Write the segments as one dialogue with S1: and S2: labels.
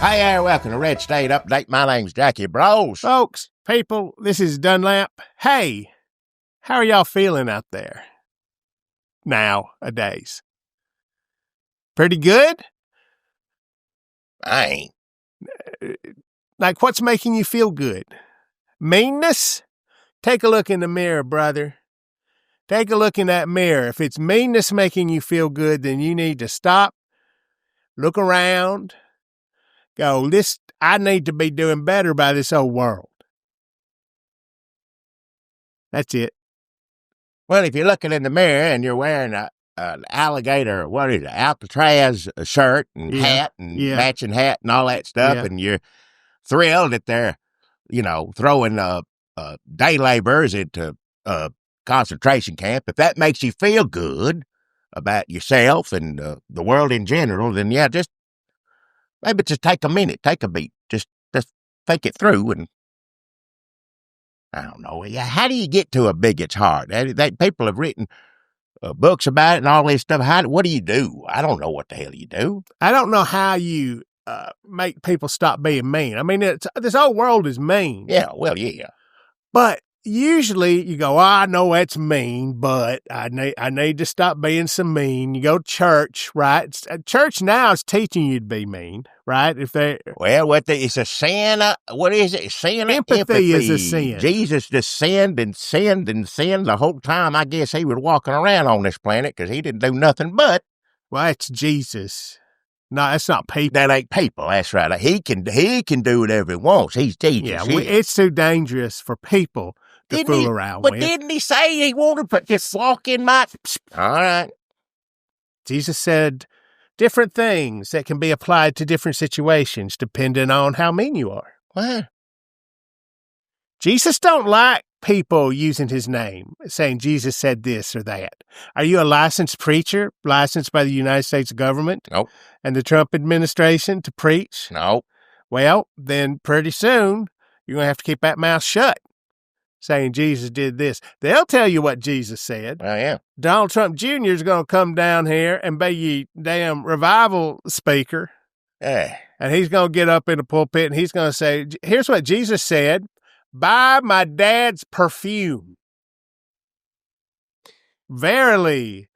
S1: Hi there, welcome to Red State Update. My name's Jackie Bros.
S2: Folks, people, this is Dunlap. Hey, how are y'all feeling out there nowadays? Pretty good?
S1: I ain't.
S2: Like, what's making you feel good? Meanness? Take a look in the mirror, brother. Take a look in that mirror. If it's meanness making you feel good, then you need to stop, look around, go, I need to be doing better by this old world. That's it.
S1: Well, if you're looking in the mirror and you're wearing an alligator, Alcatraz shirt and hat and matching hat and all that stuff, and you're thrilled that they're, throwing day laborers into concentration camp, if that makes you feel good about yourself and the world in general, then maybe just take a minute, take a beat, just think it through, and I don't know. How do you get to a bigot's heart? People have written books about it and all this stuff. What do you do? I don't know what the hell you do.
S2: I don't know how you make people stop being mean. I mean, this whole world is mean.
S1: Yeah, well, yeah.
S2: But usually you go, I know that's mean, but I need to stop being so mean. You go to church, right? Church now is teaching you to be mean, right? It's
S1: a sin. What is it? Sin.
S2: Empathy is a sin.
S1: Jesus just sinned and sinned and sinned the whole time. I guess he was walking around on this planet because he didn't do nothing but.
S2: Well, it's Jesus. No, that's not people.
S1: That ain't people. That's right. He can do whatever he wants. He's Jesus.
S2: Yeah, it's too dangerous for people to fool around with.
S1: But didn't he say he wanted to just walk in my... All right.
S2: Jesus said different things that can be applied to different situations depending on how mean you are.
S1: What?
S2: Jesus don't like people using his name, saying Jesus said this or that. Are you a licensed preacher, licensed by the United States government?
S1: Nope.
S2: And the Trump administration to preach?
S1: No.
S2: Well, then pretty soon you're going to have to keep that mouth shut, saying Jesus did this. They'll tell you what Jesus said.
S1: Oh, yeah.
S2: Donald Trump Jr. is going to come down here and be your damn revival speaker.
S1: Yeah.
S2: And he's going to get up in the pulpit and he's going to say, here's what Jesus said, buy my dad's perfume. Verily,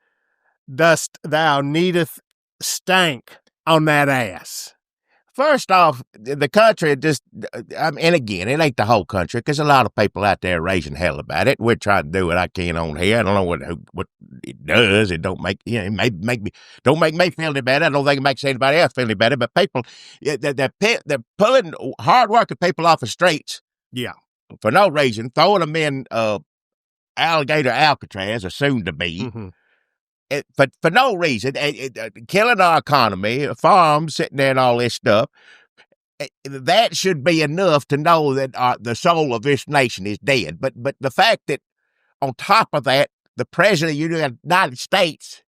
S2: dost thou needeth stank on that ass.
S1: First off, the country and again, it ain't the whole country, because a lot of people out there are raising hell about it. We're trying to do what I can on here. I don't know what it does. It don't make, it don't make me feel any better. I don't think it makes anybody else feel any better. But people, they're pulling hard-working people off the streets.
S2: Yeah.
S1: For no reason, throwing them in Alligator Alcatraz, or soon to be.
S2: Mm-hmm.
S1: For no reason, killing our economy, farms sitting there and all this stuff, that should be enough to know that the soul of this nation is dead. But the fact that on top of that, the president of the United States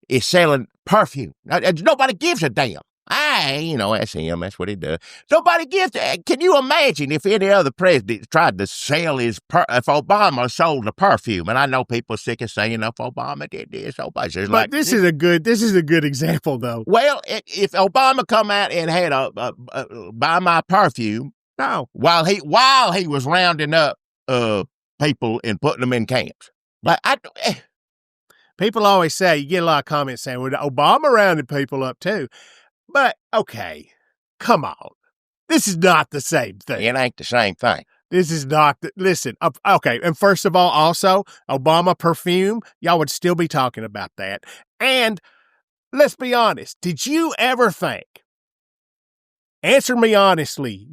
S1: is selling perfume. Nobody gives a damn. That's him. That's what he does. Nobody gives a... Can you imagine if any other president tried to sell if Obama sold the perfume? And I know people are sick of saying, if Obama did this,
S2: this is a good example, though.
S1: Well, if Obama come out and had buy my perfume,
S2: no,
S1: while he was rounding up people and putting them in camps,
S2: people always say, you get a lot of comments saying, well, Obama rounded people up too. But, okay, come on. This is not the same thing.
S1: It ain't the same thing.
S2: This is not, listen, okay, and first of all, also, Obama perfume, y'all would still be talking about that. And let's be honest, did you ever think, answer me honestly,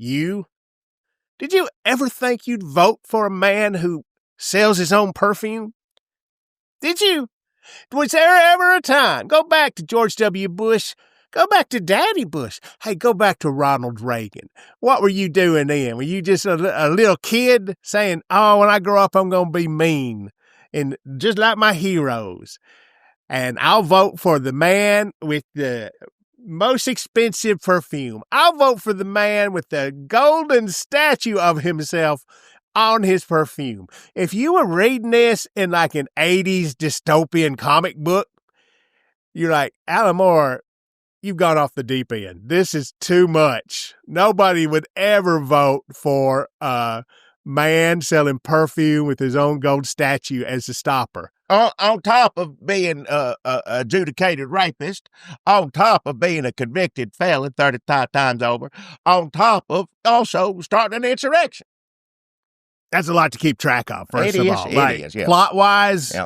S2: did you ever think you'd vote for a man who sells his own perfume? Did you? Was there ever a time? Go back to George W. Bush. Go back to Daddy Bush. Hey, go back to Ronald Reagan. What were you doing then? Were you just a little kid saying, oh, when I grow up, I'm going to be mean and just like my heroes? And I'll vote for the man with the most expensive perfume. I'll vote for the man with the golden statue of himself on his perfume. If you were reading this in like an 80s dystopian comic book, you're like, Alan Moore you've gone off the deep end. This is too much. Nobody would ever vote for a man selling perfume with his own gold statue as a stopper.
S1: On top of being a adjudicated rapist, on top of being a convicted felon 35 times over, on top of also starting an insurrection.
S2: That's a lot to keep track of, first of all.
S1: It is, yeah.
S2: Plot-wise,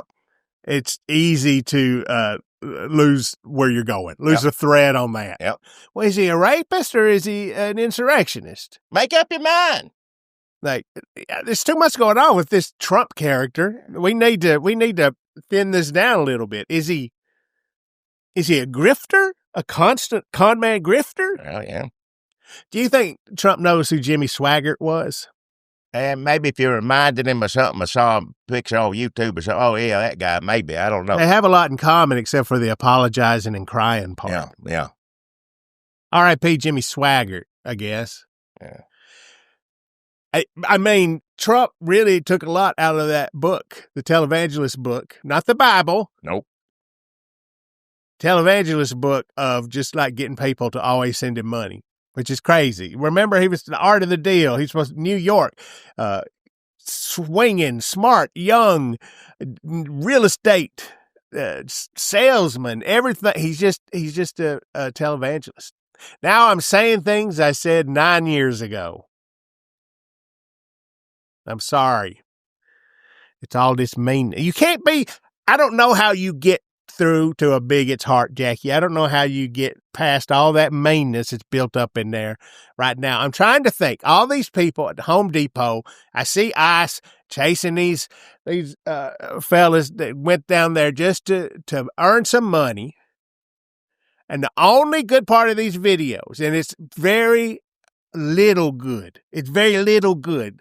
S2: it's easy to lose where you're going, lose a thread on that.
S1: Yep.
S2: Well, is he a rapist or is he an insurrectionist?
S1: Make up your mind.
S2: Like, there's too much going on with this Trump character. We need to thin this down a little bit. Is he a grifter? A constant con man grifter?
S1: Well, yeah.
S2: Do you think Trump knows who Jimmy Swaggart was?
S1: And maybe if you reminded him of something I saw a picture on YouTube or something, oh, yeah, that guy, maybe. I don't know.
S2: They have a lot in common except for the apologizing and crying part.
S1: Yeah.
S2: R.I.P. Jimmy Swaggart, I guess.
S1: Yeah.
S2: I mean, Trump really took a lot out of that book, the televangelist book, not the Bible.
S1: Nope.
S2: Televangelist book of just like getting people to always send him money, which is crazy. Remember, he was the art of the deal. He's supposed to New York, swinging, smart, young, real estate salesman, everything. He's just a televangelist. Now I'm saying things I said 9 years ago. I'm sorry. It's all this mean. You can't be, I don't know how you get through to a bigot's heart, Jackie. I don't know how you get past all that meanness that's built up in there right now. I'm trying to think. All these people at Home Depot, I see ICE chasing these fellas that went down there just to earn some money. And the only good part of these videos, and it's very little good. It's very little good.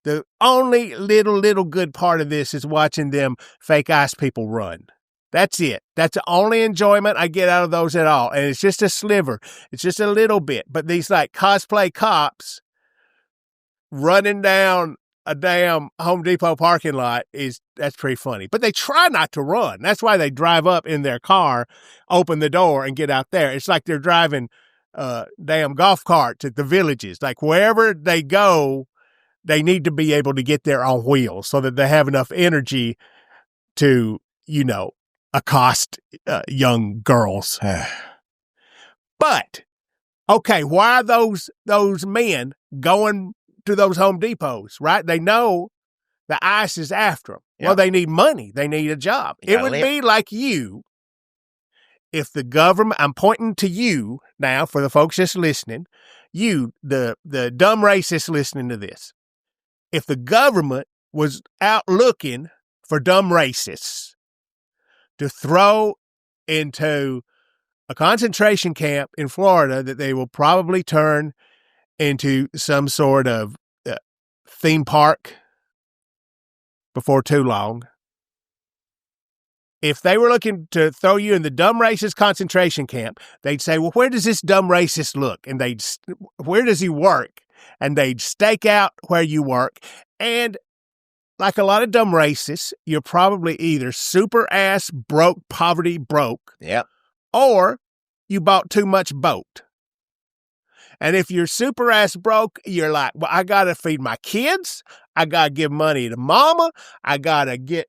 S2: The only little good part of this is watching them fake ICE people run. That's it. That's the only enjoyment I get out of those at all. And it's just a sliver. It's just a little bit. But these like cosplay cops running down a damn Home Depot parking lot that's pretty funny. But they try not to run. That's why they drive up in their car, open the door, and get out there. It's like they're driving damn golf carts at the villages. Like wherever they go, they need to be able to get there on wheels so that they have enough energy to, accost young girls. But, okay, why are those men going to those Home Depots, right? They know the ICE is after them. Yep. Well, they need money. They need a job. It would be like you, if the government, I'm pointing to you now for the folks just listening, you, the dumb racist listening to this. If the government was out looking for dumb racists to throw into a concentration camp in Florida that they will probably turn into some sort of theme park before too long. If they were looking to throw you in the dumb racist concentration camp, they'd say, well, where does this dumb racist look? And where does he work? And they'd stake out where you work. And like a lot of dumb racists, you're probably either super ass broke, poverty broke.
S1: Yep.
S2: Or you bought too much boat. And if you're super ass broke, you're like, well, I got to feed my kids. I got to give money to mama. I got to get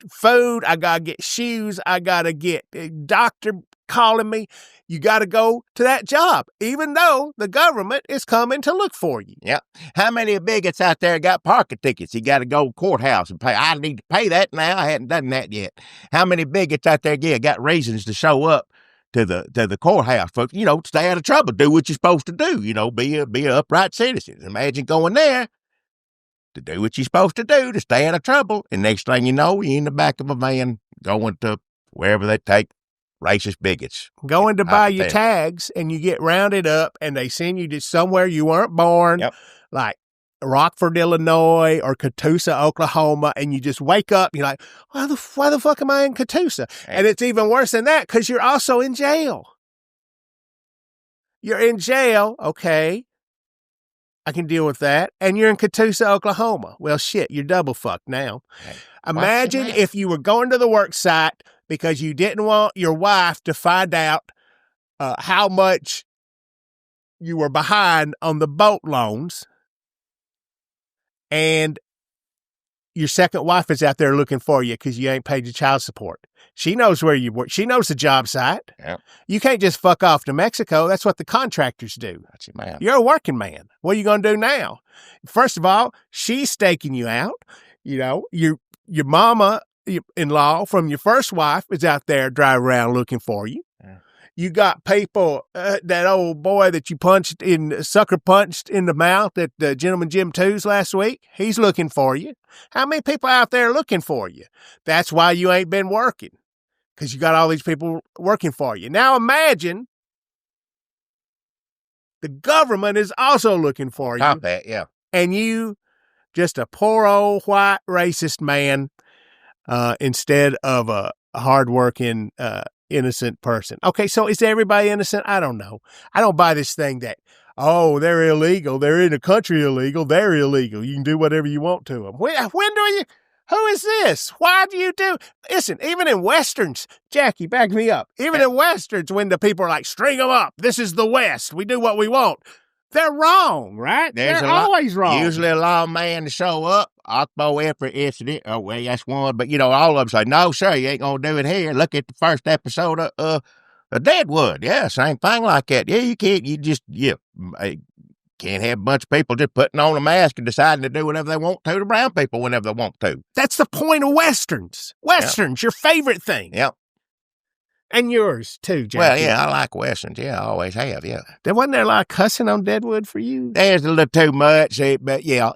S2: food. I got to get shoes. I got to get a doctor calling me. You got to go to that job, even though the government is coming to look for you.
S1: Yeah. How many bigots out there got parking tickets? You got to go to courthouse and pay. I need to pay that now. I hadn't done that yet. How many bigots out there got reasons to show up to the courthouse for, stay out of trouble, do what you're supposed to do, be an upright citizen. Imagine going there to do what you're supposed to do, to stay out of trouble. And next thing you know, you're in the back of a van going to wherever they take racist bigots.
S2: Going to buy your tags, and you get rounded up, and they send you to somewhere you weren't born, like Rockford, Illinois, or Catoosa, Oklahoma, and you just wake up, you're like, why the fuck am I in Catoosa? And it's even worse than that, because you're also in jail. You're in jail, okay, I can deal with that, and you're in Catoosa, Oklahoma. Well, shit, you're double fucked now. Hey, imagine if you were going to the work site because you didn't want your wife to find out how much you were behind on the boat loans, and your second wife is out there looking for you because you ain't paid your child support. She knows where you work. She knows the job site.
S1: Yeah.
S2: You can't just fuck off to Mexico. That's what the contractors do.
S1: That's it, man.
S2: You're a working man. What are you going to do now? First of all, she's staking you out. You know, your mama-in-law from your first wife is out there driving around looking for you. Yeah. You got people, that old boy that you sucker punched in the mouth at the Gentleman Jim 2's last week, he's looking for you. How many people out there looking for you? That's why you ain't been working, because you got all these people working for you. Now imagine the government is also looking for you.
S1: Stop that, yeah.
S2: And you, just a poor old white racist man, instead of a hardworking, innocent person. Okay, so is everybody innocent? I don't know. I don't buy this thing that, they're illegal. They're in a country illegal. They're illegal. You can do whatever you want to them. Who is this? Why do you do? Listen, even in Westerns, Jackie, back me up. Even in Westerns, when the people are like, string them up. This is the West. We do what we want. They're wrong, right? They're always wrong.
S1: Usually a lawman to show up, Oxbow every incident. Oh, well, that's one. But, all of them say, no, sir, you ain't going to do it here. Look at the first episode of Deadwood. Yeah, same thing like that. Yeah, you can't. Can't have a bunch of people just putting on a mask and deciding to do whatever they want to brown people whenever they want to.
S2: That's the point of Westerns. Westerns, your favorite thing.
S1: Yep.
S2: And yours, too, Jackie.
S1: Well, yeah, I like Westerns. Yeah, I always have, yeah.
S2: Wasn't there a lot of cussing on Deadwood for you?
S1: There's a little too much, but, yeah,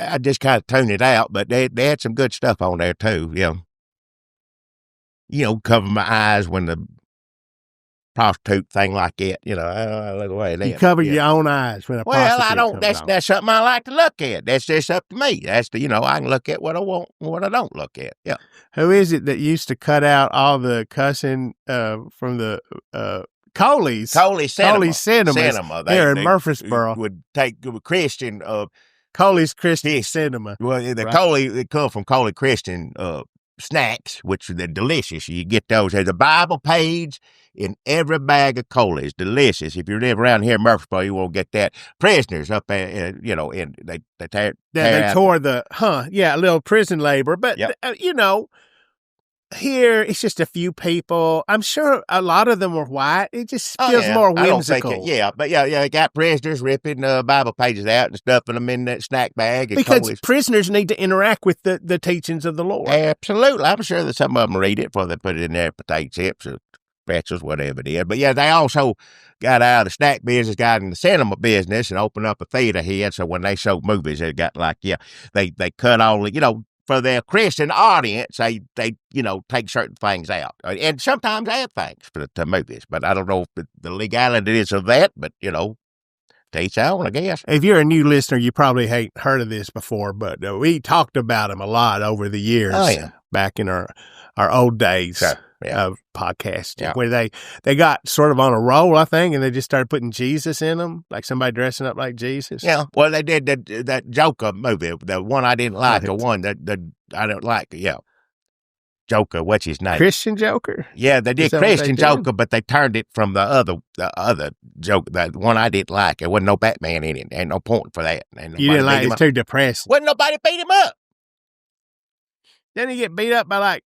S1: I just kind of tuned it out. But they had some good stuff on there, too, yeah. Cover my eyes when the prostitute thing like that, I look away at that.
S2: You cover your own eyes when a prostitute
S1: I don't,
S2: comes
S1: that's something I like to look at. That's just up to me. That's I can look at what I want and what I don't look at, yeah.
S2: Who is it that used to cut out all the cussing from the Coley's?
S1: Coley's
S2: Cinema. There in Murfreesboro.
S1: Would take Christian.
S2: Coley's Christian Cinema.
S1: Well, Coley, they come from Coley Christian snacks, which are delicious. You get those. There's a Bible page in every bag of Coley's. Delicious. If you're living around here in Murfreesboro, you won't get that. Prisoners up there, and they
S2: they tore a little prison labor. But,
S1: yep.
S2: Here, it's just a few people. I'm sure a lot of them were white. It just feels more whimsical.
S1: They got prisoners ripping Bible pages out and stuffing them in that snack bag. And
S2: because prisoners need to interact with the teachings of the Lord.
S1: Absolutely. I'm sure that some of them read it before they put it in their potato chips or pretzels, whatever it is. But, yeah, they also got out of the snack business, got in the cinema business, and opened up a theater here. So when they showed movies, they got they cut all the, for their Christian audience, they take certain things out. And sometimes add things to movies. But I don't know if the legality is of that, but, to each own, I guess.
S2: If you're a new listener, you probably ain't heard of this before, but we talked about them a lot over the years.
S1: Oh, yeah.
S2: Back in our old days.
S1: Sure. Yeah.
S2: Of podcasting, where they got sort of on a roll, I think, and they just started putting Jesus in them, like somebody dressing up like Jesus.
S1: Yeah, well, they did that Joker movie, the one I didn't like, the one that I don't like, yeah. Joker, what's his name?
S2: Christian Joker?
S1: Yeah, they did Christian Joker, but they turned it from the other Joker, the one I didn't like. There wasn't no Batman in it. Ain't no point for that.
S2: You didn't like it? It's too depressing.
S1: Wasn't nobody beat him up.
S2: Didn't he get beat up by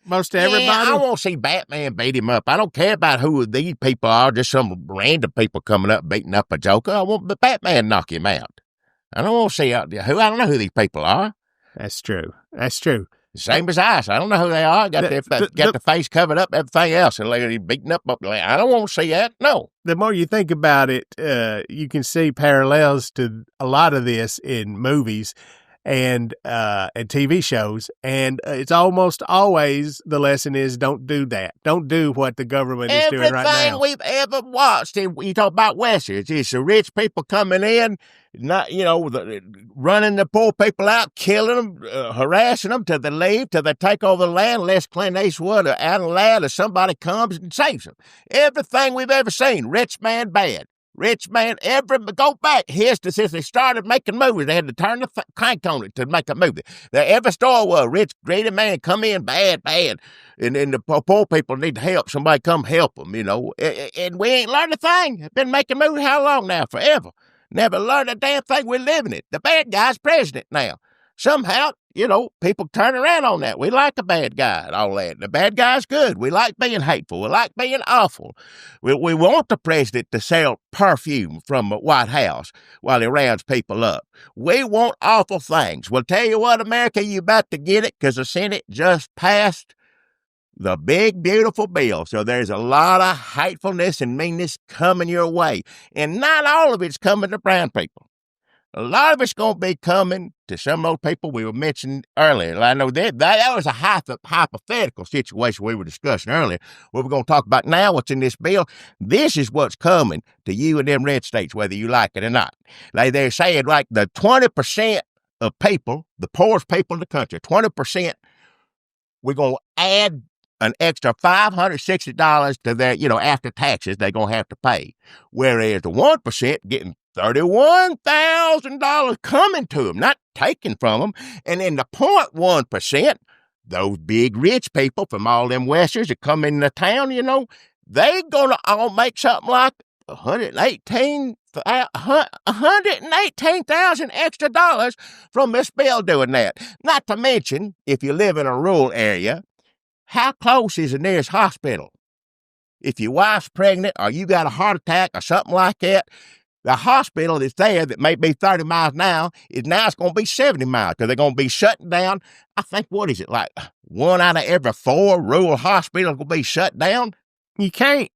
S2: most everybody?
S1: Yeah, I want to see Batman beat him up. I don't care about who these people are, just some random people coming up beating up a Joker. I want Batman to knock him out. I don't want to see I don't know who these people are.
S2: That's true.
S1: Same as us. I don't know who they are. Got the face covered up, everything else, and they're beating up. I don't want to see that. No.
S2: The more you think about it, you can see parallels to a lot of this in movies and TV shows, and it's almost always the lesson is don't do that. Don't do what the government is doing right now.
S1: Everything we've ever watched, and you talk about Westerns, it's the rich people coming in, not running the poor people out, killing them, harassing them till they leave, till they take over the land, unless Clint Eastwood or Alan Ladd or somebody comes and saves them. Everything we've ever seen, rich man bad. Rich man, go back. Since they started making movies, they had to turn the crank on it to make a movie. Every store was rich, greedy man, come in, bad. And the poor people need help. Somebody come help them, And we ain't learned a thing. Been making movies how long now? Forever. Never learned a damn thing. We're living it. The bad guy's president now. Somehow, people turn around on that. We like a bad guy and all that. The bad guy's good. We like being hateful. We like being awful. We want the president to sell perfume from the White House while he rounds people up. We want awful things. Well, tell you what, America, you about to get it because the Senate just passed the big, beautiful bill. So there's a lot of hatefulness and meanness coming your way. And not all of it's coming to brown people. A lot of it's going to be coming to some of those people we were mentioning earlier. I know that was a hypothetical situation we were discussing earlier. What we're going to talk about now, what's in this bill, this is what's coming to you in them red states, whether you like it or not. Like they're saying, like the 20% of people, the poorest people in the country, 20%, we're going to add an extra $560 to their, after taxes they're going to have to pay. Whereas the 1% getting $31,000 coming to them, not taken from them. And then the 0.1%, those big rich people from all them westerns that come into town, they going to all make something like $118,000 extra dollars from this bill doing that. Not to mention, if you live in a rural area, how close is the nearest hospital? If your wife's pregnant or you got a heart attack or something like that, the hospital that's there that may be 30 miles now it's going to be 70 miles because they're going to be shutting down. I think, what is it, like 1 out of every 4 rural hospitals will be shut down?
S2: You can't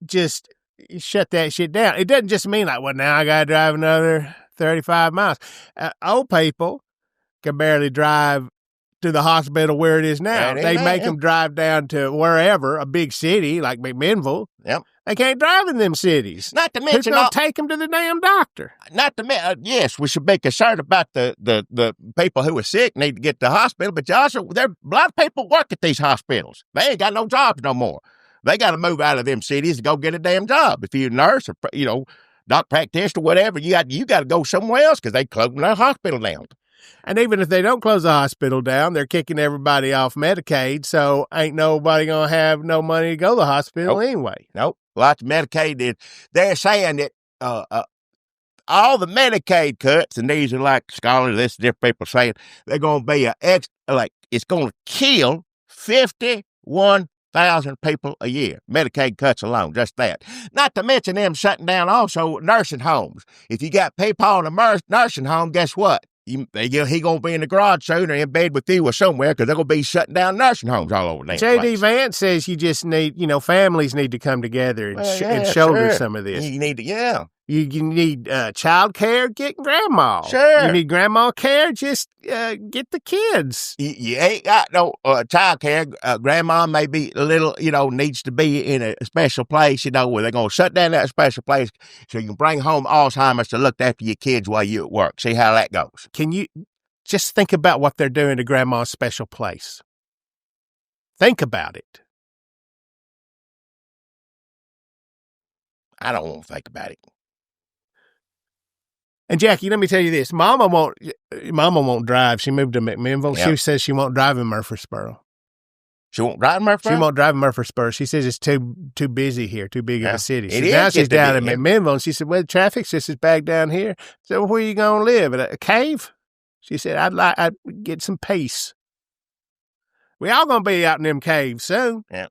S2: just shut that shit down. It doesn't just mean like, well, now I got to drive another 35 miles. Old people can barely drive to the hospital where it is now. They make them drive down to wherever, a big city like McMinnville.
S1: Yep.
S2: They can't drive in them cities.
S1: Not to mention,
S2: who's going to take them to the damn doctor?
S1: Not to mention, yes, we should be concerned about the people who are sick need to get to the hospital, but also a lot of people work at these hospitals. They ain't got no jobs no more. They got to move out of them cities to go get a damn job. If you're a nurse or doc practitioner or whatever, you got to go somewhere else because they closing their hospital down.
S2: And even if they don't close the hospital down, they're kicking everybody off Medicaid, so ain't nobody going to have no money to go to the hospital anyway.
S1: Nope. Lots of Medicaid. They're saying that all the Medicaid cuts, and these are like scholars, this different people saying, they're going to be it's going to kill 51,000 people a year. Medicaid cuts alone, just that. Not to mention them shutting down also nursing homes. If you got people in a nursing home, guess what? He going to be in the garage soon or in bed with you or somewhere because they're going to be shutting down nursing homes all over there.
S2: J.D. Vance says you just need, families need to come together and shoulder some of this.
S1: You need to,
S2: You need child care, get grandma.
S1: Sure.
S2: You need grandma care, just get the kids.
S1: You ain't got no child care. Grandma may be a little, needs to be in a special place, where they're going to shut down that special place so you can bring home Alzheimer's to look after your kids while you at work. See how that goes.
S2: Can you just think about what they're doing to grandma's special place? Think about it.
S1: I don't want to think about it.
S2: And Jackie, let me tell you this: Mama won't drive. She moved to McMinnville. Yep. She says she won't drive in Murfreesboro.
S1: She won't drive in Murfreesboro?
S2: She won't drive in Murfreesboro. She says it's too busy here, too big of a city. So now she's down in McMinnville, and she said, well, the traffic's just as bad down here. So where are you going to live? At a cave? She said, I'd get some peace. We all going to be out in them caves soon.
S1: Yeah.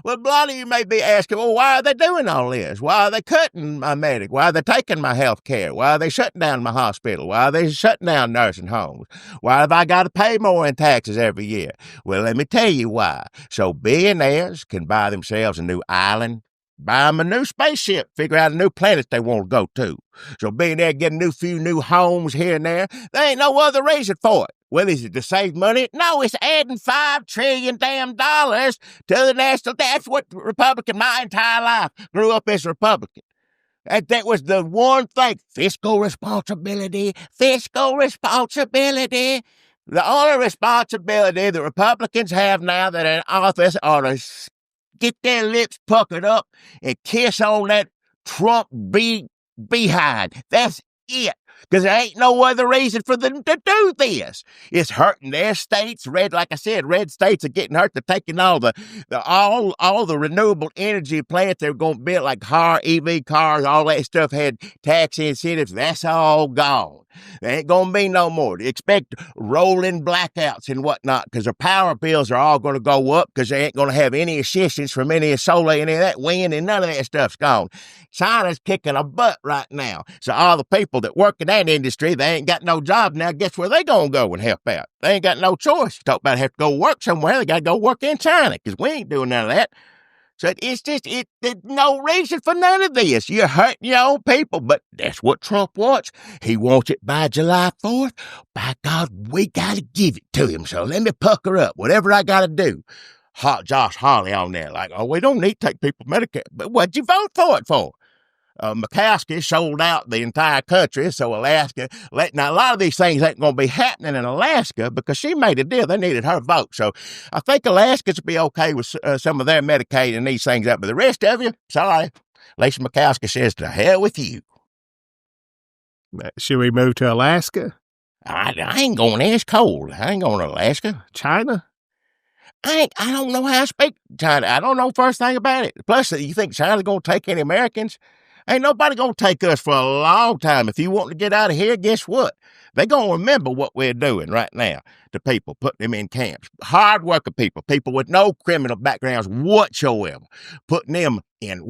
S1: Well, a lot of you may be asking, well, why are they doing all this? Why are they cutting my medic? Why are they taking my health care? Why are they shutting down my hospital? Why are they shutting down nursing homes? Why have I got to pay more in taxes every year? Well, let me tell you why. So billionaires can buy themselves a new island, buy them a new spaceship, figure out a new planet they want to go to. So billionaires get a few new homes here and there. There ain't no other reason for it. Well, is it to save money? No, it's adding $5 trillion to the national debt. That's what Republican, my entire life, grew up as a Republican. That was the one thing. Fiscal responsibility. The only responsibility the Republicans have now that are in office are to get their lips puckered up and kiss on that Trump behind. That's it. Because there ain't no other reason for them to do this. It's hurting their states. Like I said, red states are getting hurt. They're taking all the renewable energy plants they're going to build, like EV cars, all that stuff had tax incentives. That's all gone. There ain't going to be no more. Expect rolling blackouts and whatnot, because their power bills are all going to go up, because they ain't going to have any assistance from any solar, any of that wind, and none of that stuff's gone. China's kicking a butt right now. So all the people that work in that industry, they ain't got no job now. Guess where they going to go and help out? They ain't got no choice. Talk about have to go work somewhere. They got to go work in China, because we ain't doing none of that. So it's just, there's no reason for none of this. You're hurting your own people, but that's what Trump wants. He wants it by July 4th. By God, we got to give it to him. So let me pucker up, whatever I got to do. Josh Hawley on there, like, oh, we don't need to take people Medicaid. But what'd you vote for it for? McCaskey sold out the entire country, so Alaska. Now, a lot of these things ain't going to be happening in Alaska because she made a deal. They needed her vote. So I think Alaskans will be okay with some of their Medicaid and these things up. But the rest of you, sorry. Lisa McCaskey says, to hell with you.
S2: Should we move to Alaska?
S1: I ain't going there. It's cold. I ain't going to Alaska.
S2: China?
S1: I don't know how to speak China. I don't know first thing about it. Plus, you think China's going to take any Americans? Ain't nobody going to take us for a long time. If you want to get out of here, guess what? They're going to remember what we're doing right now to people, putting them in camps. Hard-working people with no criminal backgrounds whatsoever, putting them in,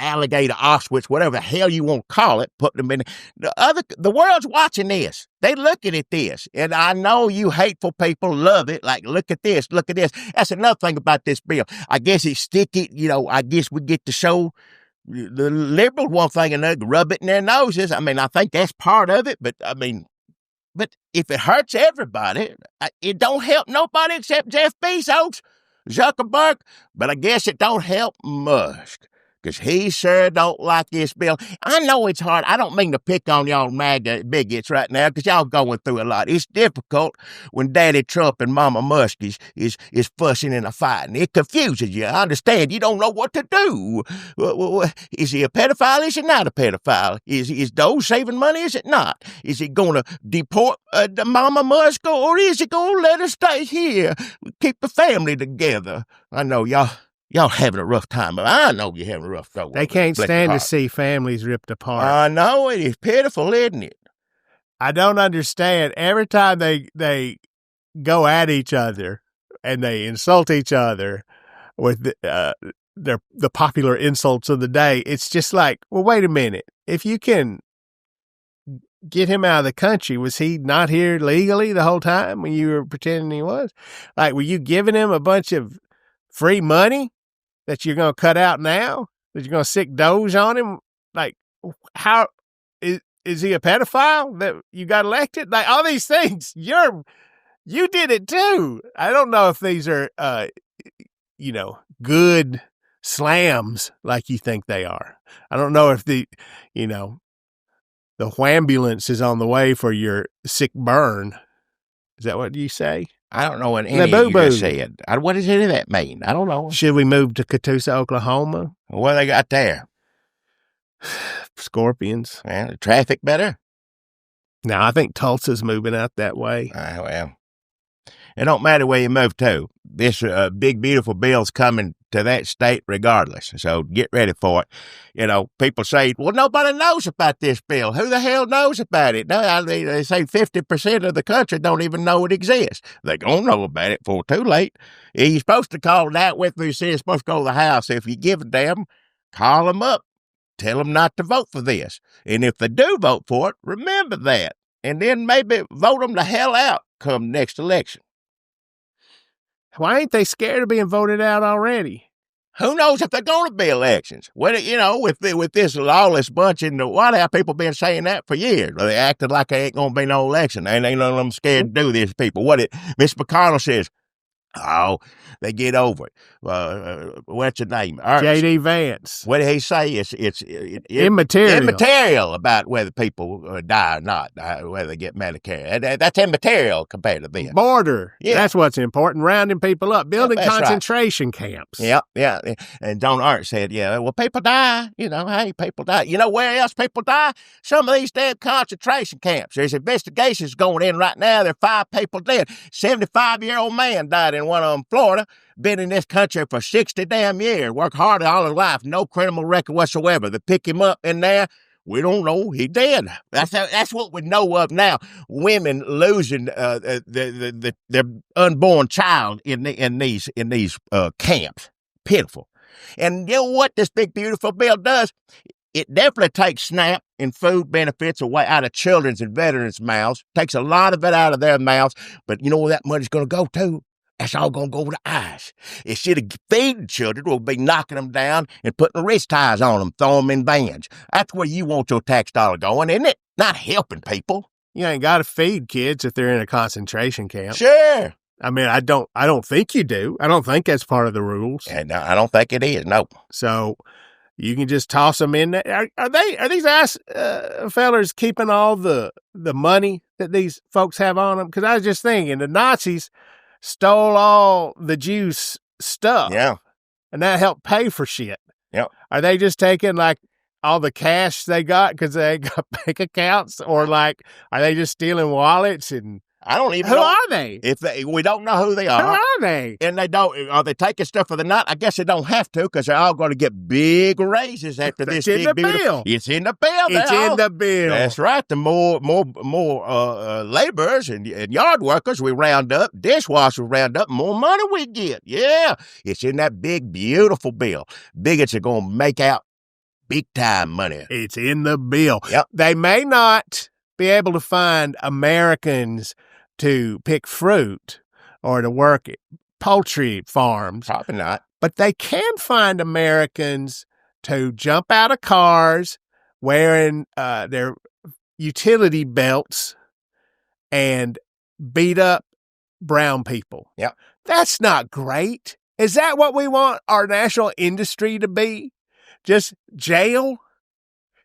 S1: Alligator Auschwitz, whatever the hell you want to call it, putting them in. The world's watching this. They looking at this. And I know you hateful people love it. Like, look at this. That's another thing about this bill. I guess it's sticky. I guess we get to show the liberal one thing and another, rub it in their noses. I mean, I think that's part of it, but if it hurts everybody, it don't help nobody except Jeff Bezos, Zuckerberg, but I guess it don't help Musk, because he sure don't like this bill. I know it's hard. I don't mean to pick on y'all MAGA bigots right now, because y'all going through a lot. It's difficult when Daddy Trump and Mama Musk is fussing and fighting. It confuses you. I understand. You don't know what to do. Is he a pedophile? Is he not a pedophile? Is Doe saving money? Is it not? Is he going to deport Mama Musk, or is he going to let her stay here? Keep the family together. I know y'all having a rough time, but I know you're having a rough go.
S2: They can't stand to see families ripped apart.
S1: I know it is pitiful, isn't it?
S2: I don't understand. Every time they go at each other and they insult each other with the popular insults of the day, it's just like, well, wait a minute. If you can get him out of the country, was he not here legally the whole time when you were pretending he was? Like, were you giving him a bunch of free money that you're going to cut out now? That you're going to sick Doge on him? Like, how is he a pedophile that you got elected? Like, all these things, you did it too. I don't know if these are, good slams like you think they are. I don't know if the whambulance is on the way for your sick burn. Is that what you say?
S1: I don't know what any of you just said. What does any of that mean? I don't know.
S2: Should we move to Catoosa, Oklahoma?
S1: What they got there?
S2: Scorpions.
S1: Well, the traffic better?
S2: No, I think Tulsa's moving out that way.
S1: Well, it don't matter where you move to. This big, beautiful bill's coming to that state regardless. So get ready for it. People say, well, nobody knows about this bill. Who the hell knows about it? No, they say 50% of the country don't even know it exists. They gonna know about it before too late. You're supposed to call it out with me. You're supposed to go to the House. If you give a damn, call them up. Tell them not to vote for this. And if they do vote for it, remember that. And then maybe vote them the hell out come next election.
S2: Why ain't they scared of being voted out already?
S1: Who knows if they're going to be elections? With this lawless bunch in the White House, people been saying that for years. They acted like there ain't going to be no election. Ain't none of them scared to do this, people. What Mitch McConnell says, Oh, they get over it. What's your name?
S2: J.D. Vance.
S1: What did he say? It's
S2: immaterial.
S1: Immaterial about whether people die or not, whether they get Medicare. That's immaterial compared to this.
S2: Border. Yeah. That's what's important. Rounding people up. Building concentration camps.
S1: Yeah. And John Arndt said, well, people die. Hey, people die. You know where else people die? Some of these damn concentration camps. There's investigations going in right now. There are 5 people dead. 75-year-old man died in one of them, Florida. Been in this country for 60 damn years. Worked hard all his life. No criminal record whatsoever. They pick him up in there. We don't know. He dead. That's what we know of now. Women losing their unborn child in these camps. Pitiful. And you know what this big beautiful bill does? It definitely takes SNAP and food benefits away out of children's and veterans' mouths. Takes a lot of it out of their mouths. But you know where that money's going to go to? That's all going to go to ICE. Instead of feeding children, we'll be knocking them down and putting wrist ties on them, throwing them in vans. That's where you want your tax dollar going, isn't it? Not helping people.
S2: You ain't got to feed kids if they're in a concentration camp.
S1: Sure.
S2: I mean, I don't think you do. I don't think that's part of the rules.
S1: And I don't think it is. No.
S2: So you can just toss them in there. Are these ass fellers keeping all the money that these folks have on them? Because I was just thinking the Nazis stole all the Jews' stuff.
S1: Yeah.
S2: And that helped pay for shit.
S1: Yeah.
S2: Are they just taking like all the cash they got because they got bank accounts? Or like, are they just stealing wallets and
S1: I don't even
S2: know.
S1: Who
S2: are they?
S1: We don't know who they are.
S2: Who are they?
S1: And are they taking stuff for the night? I guess they don't have to because they're all going to get big raises after this big bill. It's in the bill.
S2: It's in the bill.
S1: That's right. The more laborers and yard workers we round up, dishwashers we round up, more money we get. Yeah. It's in that big, beautiful bill. Bigots are going to make out big time money.
S2: It's in the bill.
S1: Yep.
S2: They may not be able to find Americans to pick fruit or to work at poultry farms.
S1: Probably not.
S2: But they can find Americans to jump out of cars wearing their utility belts and beat up brown people.
S1: Yeah.
S2: That's not great. Is that what we want our national industry to be? Just jail?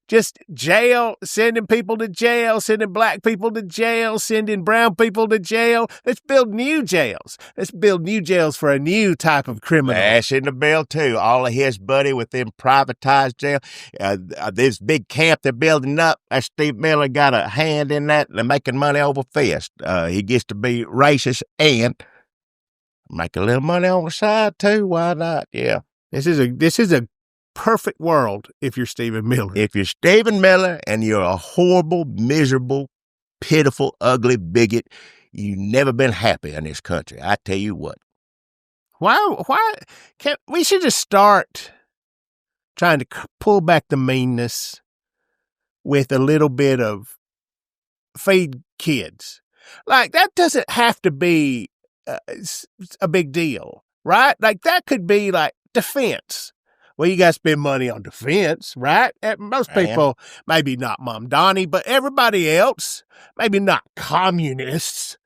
S2: Just jail, sending people to jail, sending black people to jail, sending brown people to jail. Let's build new jails. Let's build new jails for a new type of criminal.
S1: That's in the bill, too. All of his buddy with them privatized jail. This big camp they're building up, that Steve Miller got a hand in that. They're making money over fist. He gets to be racist and make a little money on the side, too. Why not? Yeah.
S2: This is a perfect world if you're Stephen Miller.
S1: If you're Stephen Miller and you're a horrible, miserable, pitiful, ugly bigot, you've never been happy in this country. I tell you what.
S2: Why can't we should just start trying to pull back the meanness with a little bit of feed kids. Like that doesn't have to be a big deal, right? Like that could be like defense. Well, you got to spend money on defense, right? Most people, maybe not Mom Donnie, but everybody else, maybe not communists,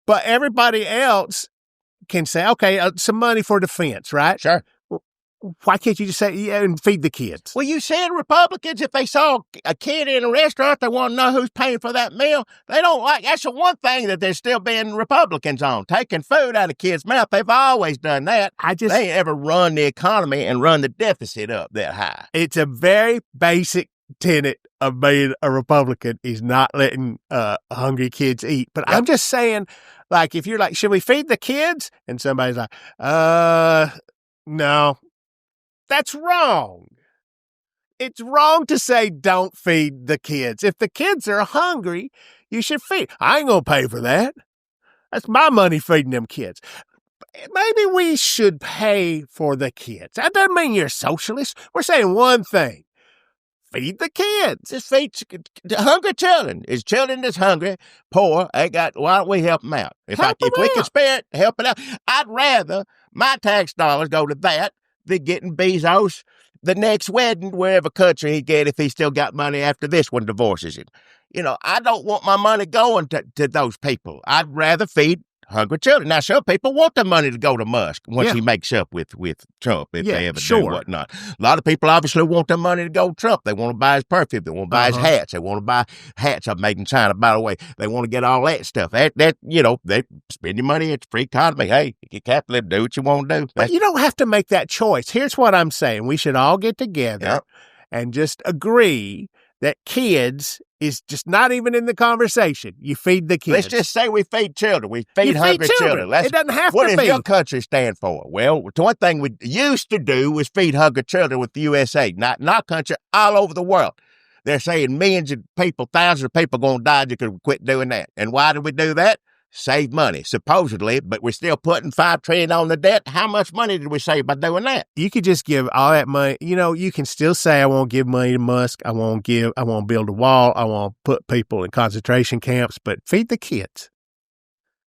S2: but everybody else can say, okay, some money for defense, right?
S1: Sure.
S2: Why can't you just say, yeah, and feed the kids?
S1: Well, you said Republicans, if they saw a kid in a restaurant, they want to know who's paying for that meal. They don't like, that's the one thing that they're still being Republicans on, taking food out of kids' mouth. They've always done that. They ain't ever run the economy and run the deficit up that high.
S2: It's a very basic tenet of being a Republican is not letting hungry kids eat. But I'm just saying, like, if you're like, should we feed the kids? And somebody's like, no. That's wrong. It's wrong to say don't feed the kids. If the kids are hungry, you should feed. I ain't going to pay for that. That's my money feeding them kids. Maybe we should pay for the kids. That doesn't mean you're a socialist. We're saying one thing. Feed the kids.
S1: Just feed hungry children. It's children that's hungry, poor. Why don't we help them out? If we can spare it, help it out. I'd rather my tax dollars go to that than getting Bezos the next wedding, wherever country he get, if he still got money after this one divorces him. I don't want my money going to those people. I'd rather feed hungry children. Now, some people want the money to go to Musk once he makes up with Trump, if they ever do whatnot. A lot of people obviously want the money to go to Trump. They want to buy his perfume. They want to buy his hats. They want to buy hats I've made in China, by the way. They want to get all that stuff. That they spend your money. It's free economy. Hey, you capitalism, do what you want to do.
S2: But you don't have to make that choice. Here's what I'm saying. We should all get together and just agree that kids is just not even in the conversation. You feed the kids.
S1: Let's just say we feed children. We feed hungry children.
S2: It doesn't have to be.
S1: What does your country stand for? Well, one thing we used to do was feed hungry children with the USA. Not in our country, all over the world. They're saying millions of people, thousands of people are going to die. You could quit doing that. And why did we do that? Save money, supposedly, but we're still putting $5 trillion on the debt. How much money did we save by doing that?
S2: You could just give all that money. You can still say, I won't give money to Musk. I won't build a wall. I won't put people in concentration camps, but feed the kids.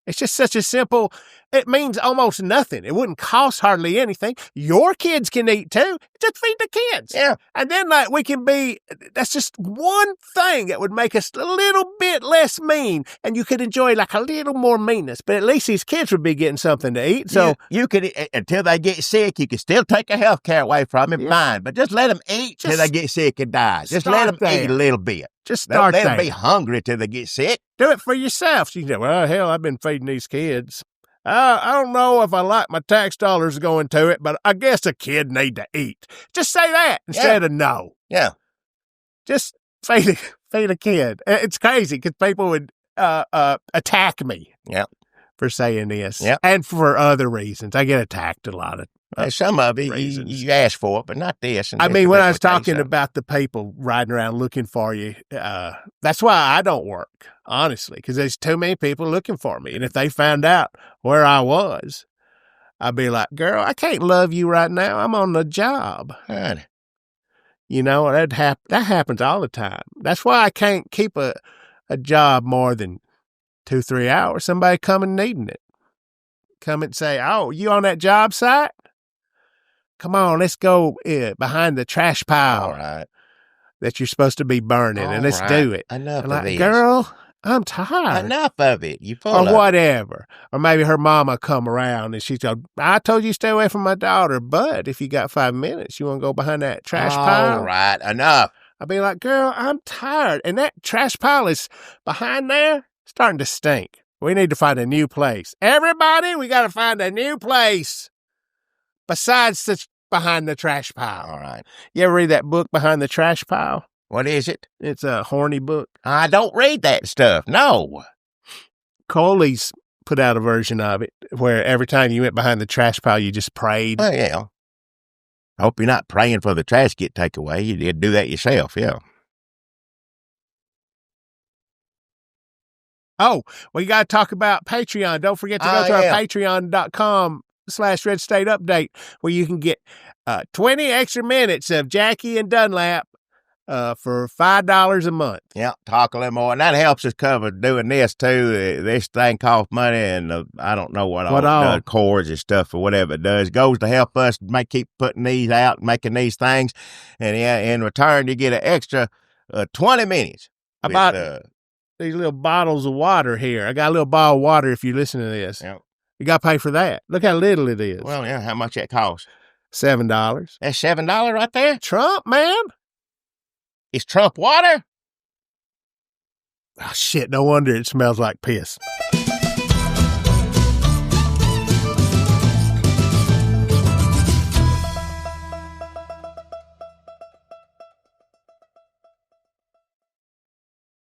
S2: It's just such a simple, it means almost nothing. It wouldn't cost hardly anything. Your kids can eat too. Just feed the kids.
S1: Yeah.
S2: And then that's just one thing that would make us a little bit less mean. And you could enjoy like a little more meanness. But at least these kids would be getting something to eat. So
S1: you could, until they get sick, you can still take a health care away from them, fine. But just let them eat till they get sick and die. Just let them eat a little bit.
S2: Just start
S1: Let them be hungry till they get sick.
S2: Do it for yourself. So you say, well, hell, I've been feeding these kids. I don't know if I like my tax dollars going to it, but I guess a kid need to eat. Just say that instead of no.
S1: Yeah.
S2: Just feed a kid. It's crazy because people would attack me for saying this and for other reasons. I get attacked a lot of
S1: some of it you ask for it, but not this.
S2: I mean, when I was talking about the people riding around looking for you, that's why I don't work, honestly, because there's too many people looking for me. And if they found out where I was, I'd be like, girl, I can't love you right now. I'm on the job.
S1: Honey.
S2: That happens all the time. That's why I can't keep a job more than 2-3 hours. Somebody coming needing it. Come and say, oh, you on that job site? Come on, let's go behind the trash pile that you're supposed to be burning, and let's do it.
S1: Enough of this.
S2: Girl, I'm tired.
S1: Enough of it. You full
S2: or whatever. Or maybe her mama come around and she said, I told you to stay away from my daughter, but if you got 5 minutes, you want to go behind that trash pile?
S1: All right, enough.
S2: I'll be like, girl, I'm tired. And that trash pile is behind there starting to stink. We need to find a new place. Everybody, we got to find a new place besides behind the trash pile.
S1: All right.
S2: You ever read that book, Behind the Trash Pile?
S1: What is it?
S2: It's a horny book.
S1: I don't read that stuff. No.
S2: Coley's put out a version of it where every time you went behind the trash pile, you just prayed.
S1: Oh, yeah. I hope you're not praying for the trash to get taken away. You'd do that yourself, yeah. Oh,
S2: we got to talk about Patreon. Don't forget to go to our patreon.com/Red State Update, where you can get 20 extra minutes of Jackie and Dunlap for $5 a month.
S1: Yeah, talk a little more. And that helps us cover doing this, too. This thing costs money, and I don't know what all chords and stuff or whatever it does. It goes to help us keep putting these out and making these things. And in return, you get an extra 20 minutes.
S2: About these little bottles of water here. I got a little bottle of water if you listen to this.
S1: Yep.
S2: You got to pay for that. Look how little it is.
S1: Well, yeah, how much that costs?
S2: $7.
S1: That's $7 right there?
S2: Trump, man.
S1: Is Trump water?
S2: Oh, shit, no wonder it smells like piss.